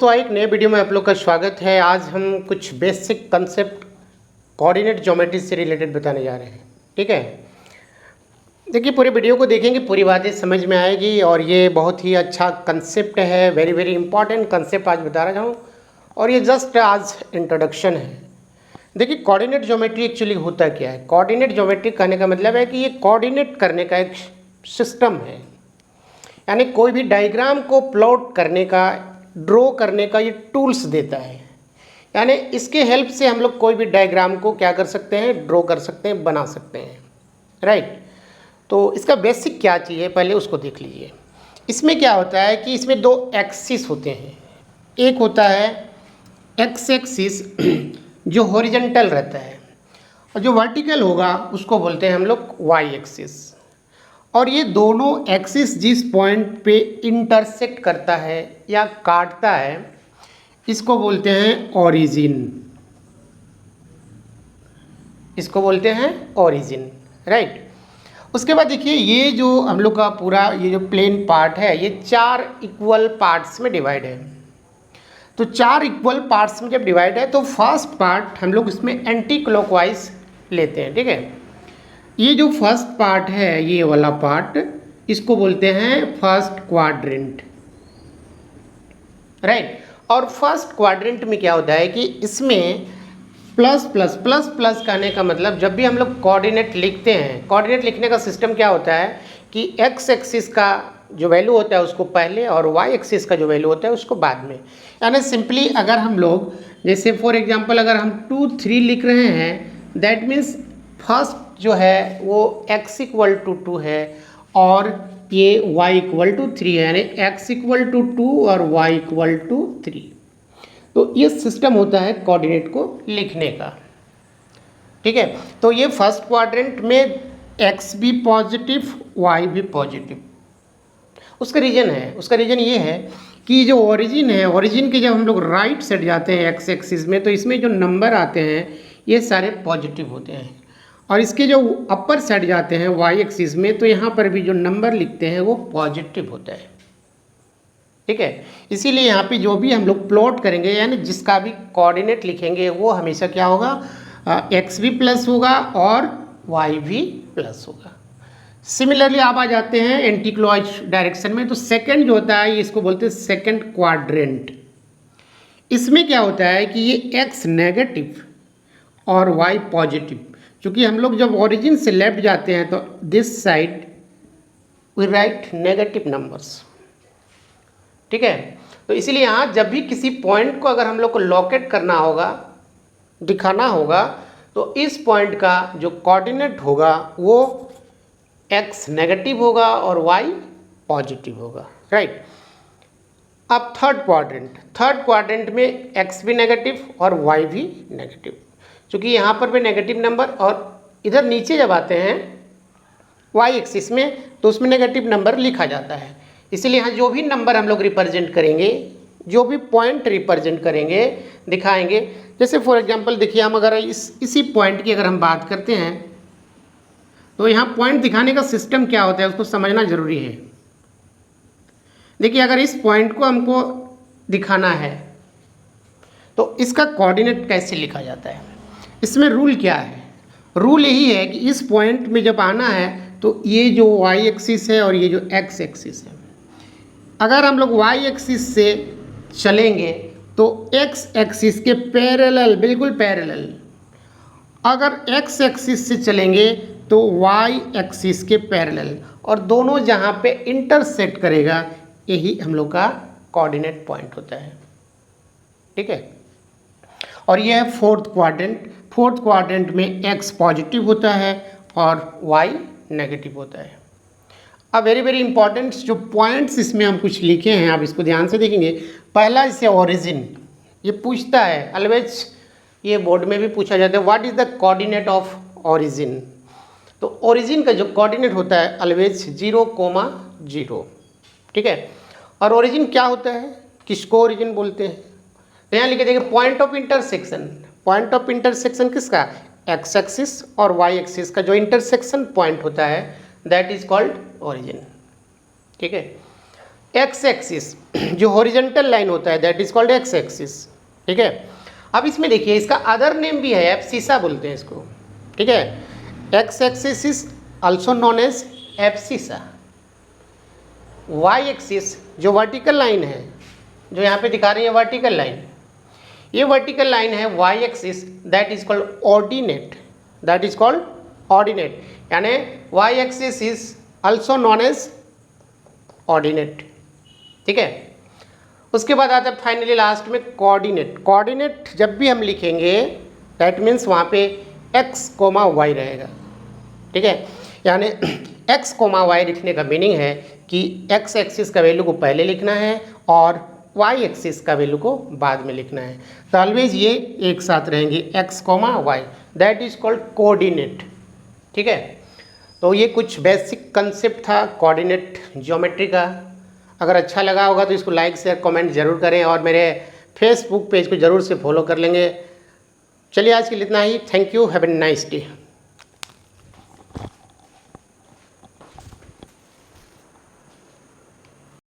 तो एक नए वीडियो में आप लोग का स्वागत है। आज हम कुछ बेसिक कंसेप्ट कोऑर्डिनेट ज्योमेट्री से रिलेटेड बताने जा रहे हैं। ठीक है, देखिए पूरे वीडियो को देखेंगे, पूरी बातें समझ में आएगी और ये बहुत ही अच्छा कंसेप्ट है। वेरी वेरी इंपॉर्टेंट कंसेप्ट आज बता रहा हूँ और ये जस्ट आज इंट्रोडक्शन है। देखिए कोऑर्डिनेट ज्योमेट्री एक्चुअली होता क्या है। कोऑर्डिनेट ज्योमेट्री कहने का मतलब है कि ये कोऑर्डिनेट करने का एक सिस्टम है, यानी कोई भी डायग्राम को प्लॉट करने का, ड्रॉ करने का ये टूल्स देता है। यानी इसके हेल्प से हम लोग कोई भी डायग्राम को क्या कर सकते हैं, ड्रॉ कर सकते हैं, बना सकते हैं। राइट, तो इसका बेसिक क्या चीज़ है पहले उसको देख लीजिए। इसमें क्या होता है कि इसमें दो एक्सिस होते हैं। एक होता है एक्स एक्सिस जो हॉरिजॉन्टल रहता है और जो वर्टिकल होगा उसको बोलते हैं हम लोग वाई एक्सिस। और ये दोनों एक्सिस जिस पॉइंट पे इंटरसेक्ट करता है या काटता है इसको बोलते हैं ओरिजिन। इसको बोलते हैं ओरिजिन। राइट, उसके बाद देखिए ये जो हम लोग का पूरा ये जो प्लेन पार्ट है ये 4 इक्वल पार्ट्स में डिवाइड है। तो 4 इक्वल पार्ट्स में जब डिवाइड है तो फर्स्ट पार्ट हम लोग इसमें एंटी क्लॉकवाइज लेते हैं। ठीक है, ये जो फर्स्ट पार्ट है ये वाला पार्ट इसको बोलते हैं फर्स्ट क्वाड्रेंट। राइट, और फर्स्ट क्वाड्रेंट में क्या होता है कि इसमें प्लस प्लस प्लस प्लस कहने का मतलब जब भी हम लोग कोऑर्डिनेट लिखते हैं, कोऑर्डिनेट लिखने का सिस्टम क्या होता है कि एक्स एक्सिस का जो वैल्यू होता है उसको पहले और वाई एक्सिस का जो वैल्यू होता है उसको बाद में। यानी सिंपली अगर हम लोग जैसे फॉर एग्जांपल अगर हम 2 3 लिख रहे हैं दैट मीन्स फर्स्ट जो है वो x इक्वल टू 2 है और ये y इक्वल टू 3 है, यानी x इक्वल टू 2 और y इक्वल टू 3। तो ये सिस्टम होता है कोऑर्डिनेट को लिखने का। ठीक है, तो ये फर्स्ट क्वाड्रेंट में x भी पॉजिटिव y भी पॉजिटिव। उसका रीजन है, उसका रीजन ये है कि जो ओरिजिन है, ओरिजिन के जब हम लोग राइट साइड जाते हैं x एक्सिस में तो इसमें जो नंबर आते हैं ये सारे पॉजिटिव होते हैं और इसके जो अपर साइड जाते हैं वाई एक्सिस में तो यहाँ पर भी जो नंबर लिखते हैं वो पॉजिटिव होता है। ठीक है, इसीलिए यहाँ पे जो भी हम लोग प्लॉट करेंगे यानी जिसका भी कोऑर्डिनेट लिखेंगे वो हमेशा क्या होगा, एक्स भी प्लस होगा और वाई भी प्लस होगा। सिमिलरली आप आ जाते हैं एंटी क्लॉकवाइज डायरेक्शन में, तो सेकेंड जो होता है इसको बोलते हैं सेकेंड क्वाड्रेंट। इसमें क्या होता है कि ये एक्स नेगेटिव और वाई पॉजिटिव। क्योंकि हम लोग जब ओरिजिन से लेफ्ट जाते हैं तो this side we write negative numbers. ठीक है, तो इसीलिए यहाँ जब भी किसी पॉइंट को अगर हम लोग को लोकेट करना होगा, दिखाना होगा, तो इस पॉइंट का जो कोऑर्डिनेट होगा वो x नेगेटिव होगा और y पॉजिटिव होगा। राइट, अब थर्ड क्वाड्रेंट में x भी नेगेटिव और y भी नेगेटिव। क्योंकि यहाँ पर भी नेगेटिव नंबर और इधर नीचे जब आते हैं y एक्सिस में तो उसमें नेगेटिव नंबर लिखा जाता है। इसीलिए यहाँ जो भी नंबर हम लोग रिप्रेजेंट करेंगे, जो भी पॉइंट रिप्रेजेंट करेंगे, दिखाएंगे, जैसे फॉर एग्जांपल देखिए हम अगर इसी पॉइंट की अगर हम बात करते हैं तो यहाँ पॉइंट दिखाने का सिस्टम क्या होता है उसको समझना जरूरी है। देखिए अगर इस पॉइंट को हमको दिखाना है तो इसका कोऑर्डिनेट कैसे लिखा जाता है, इसमें रूल क्या है। रूल यही है कि इस पॉइंट में जब आना है तो ये जो y एक्सिस है और ये जो x एक्सिस है, अगर हम लोग y एक्सिस से चलेंगे तो x एक्सिस के पैरेलल, बिल्कुल पैरेलल। अगर x एक्सिस से चलेंगे तो y एक्सिस के पैरेलल, और दोनों जहाँ पे इंटरसेक्ट करेगा यही हम लोग का कोऑर्डिनेट पॉइंट होता है। ठीक है, और यह है फोर्थ क्वाड्रेंट में x पॉजिटिव होता है और y नेगेटिव होता है। अब वेरी वेरी इंपॉर्टेंट जो पॉइंट्स इसमें हम कुछ लिखे हैं आप इसको ध्यान से देखेंगे। पहला इससे ओरिजिन, ये पूछता है ऑलवेज, ये बोर्ड में भी पूछा जाता है what is the coordinate of origin. तो ओरिजिन का जो कोऑर्डिनेट होता है ऑलवेज 0,0। ठीक है, और ओरिजिन क्या होता है, किसको ओरिजिन बोलते हैं, तो यहाँ लिखे देखिए point of intersection. Point of intersection किसका, एक्स एक्सिस और वाई एक्सिस का जो इंटरसेक्शन पॉइंट होता है दैट इज कॉल्ड ओरिजिन। ठीक है, एक्स एक्सिस जो हॉरिजॉन्टल लाइन होता है that is called x axis, ठीक है। अब इसमें देखिए इसका अदर नेम भी है, एब्सिसा बोलते हैं इसको, ठीक है। X axis is also known as abscissa. Y axis जो वर्टिकल लाइन है, जो यहाँ पे दिखा रही है वर्टिकल लाइन, ये वर्टिकल लाइन है Y axis, that is called ordinate, that is called ordinate, यानी Y axis is also known as ordinate, ठीक है। उसके बाद आता है फाइनली लास्ट में कोऑर्डिनेट। कोऑर्डिनेट जब भी हम लिखेंगे दैट मीन्स वहाँ पे एक्स कोमा वाई रहेगा, ठीक है। यानी एक्स कोमा वाई लिखने का मीनिंग है कि एक्स एक्सिस का वैल्यू को पहले लिखना है और वाई एक्सिस का वैल्यू को बाद में लिखना है। तो ऑलवेज ये एक साथ रहेंगे X comma Y, that is called coordinate, ठीक है। तो ये कुछ बेसिक कंसेप्ट था कोऑर्डिनेट ज्योमेट्री का। अगर अच्छा लगा होगा तो इसको लाइक शेयर कमेंट जरूर करें और मेरे फेसबुक पेज को ज़रूर से फॉलो कर लेंगे। चलिए आज के लिए इतना ही। Thank you, have a nice day.